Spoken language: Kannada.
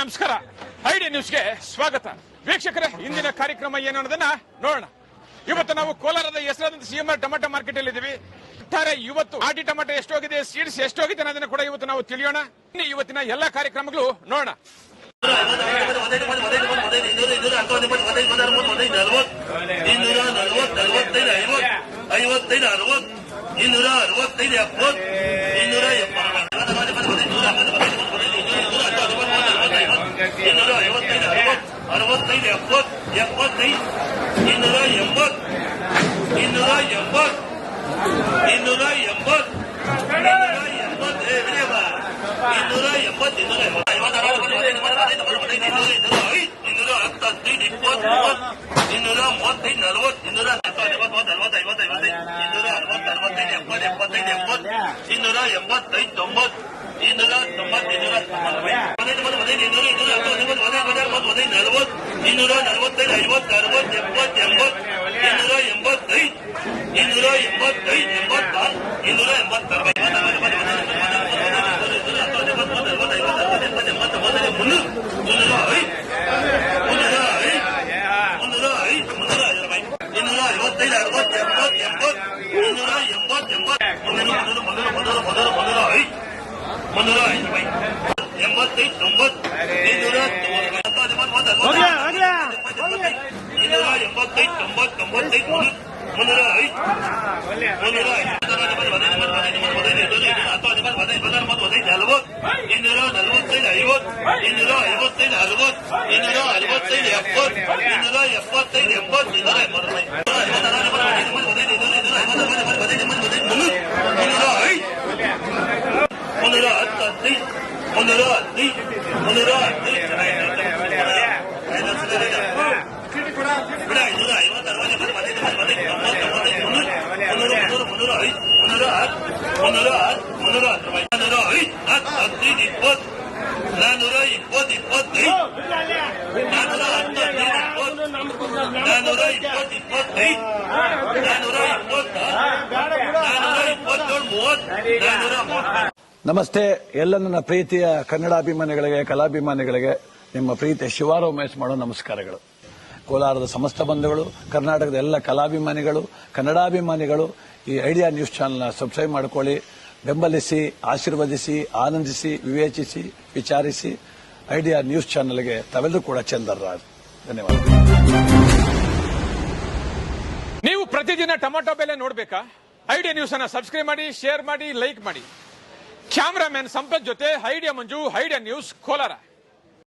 ನಮಸ್ಕಾರ. ಐಡಿಯಾ ನ್ಯೂಸ್ಗೆ ಸ್ವಾಗತ. ವೀಕ್ಷಕರೇ, ಇಂದಿನ ಕಾರ್ಯಕ್ರಮ ಏನು ಅನ್ನೋದನ್ನ ನೋಡೋಣ. ಇವತ್ತು ನಾವು ಕೋಲಾರದ ಹೆಸರಾದಂತ ಸಿಎಂಆರ್ ಟೊಮೆಟೊ ಮಾರ್ಕೆಟ್ ಅಲ್ಲಿ ಇದ್ದೀವಿ. ಇವತ್ತು ಆಟಿ ಟೊಮೆಟೊ ಎಷ್ಟೋಗಿದೆ, ಸೀಡ್ಸ್ ಎಷ್ಟೋಗಿದೆ ಅನ್ನೋದನ್ನ ಕೂಡ ಇವತ್ತು ನಾವು ತಿಳಿಯೋಣ. ಇವತ್ತಿನ ಎಲ್ಲಾ ಕಾರ್ಯಕ್ರಮಗಳು ನೋಡೋಣ. ನಮಸ್ತೆ. ಎಲ್ಲ ನನ್ನ ಪ್ರೀತಿಯ ಕನ್ನಡಾಭಿಮಾನಿಗಳಿಗೆ, ಕಲಾಭಿಮಾನಿಗಳಿಗೆ ನಿಮ್ಮ ಪ್ರೀತಿಯ ಶಿವಾರ ಉಮೇಶ್ ಮಾಡೋ ನಮಸ್ಕಾರಗಳು. ಕೋಲಾರದ ಸಮಸ್ತ ಬಂಧುಗಳು, ಕರ್ನಾಟಕದ ಎಲ್ಲ ಕಲಾಭಿಮಾನಿಗಳು, ಕನ್ನಡಾಭಿಮಾನಿಗಳು ಈ ಐಡಿಯಾ ನ್ಯೂಸ್ ಚಾನೆಲ್ನ ಸಬ್ಸ್ಕ್ರೈಬ್ ಮಾಡಿಕೊಳ್ಳಿ, ಬೆಂಬಲಿಸಿ, ಆಶೀರ್ವದಿಸಿ, ಆನಂದಿಸಿ, ವಿವೇಚಿಸಿ, ವಿಚಾರಿಸಿ. ಐಡಿಯಾ ನ್ಯೂಸ್ ಚಾನೆಲ್ಗೆ ತಾವೆಲ್ಲರೂ ಕೂಡ ಚಂದರ್ರಾಜ್. ಧನ್ಯವಾದ. ನೀವು ಪ್ರತಿದಿನ ಟೊಮೆಟೊ ಬೆಲೆ ನೋಡಬೇಕಾ? ಐಡಿಯಾ ನ್ಯೂಸ್ ಅನ್ನ ಸಬ್ಸ್ಕ್ರೈಬ್ ಮಾಡಿ, ಶೇರ್ ಮಾಡಿ, ಲೈಕ್ ಮಾಡಿ. ಕ್ಯಾಮರಾಮನ್ ಸಂಪತ್ ಜೊತೆ ಐಡಿಯಾ ಮಂಜು, ಐಡಿಯಾ ನ್ಯೂಸ್, ಕೋಲಾರ.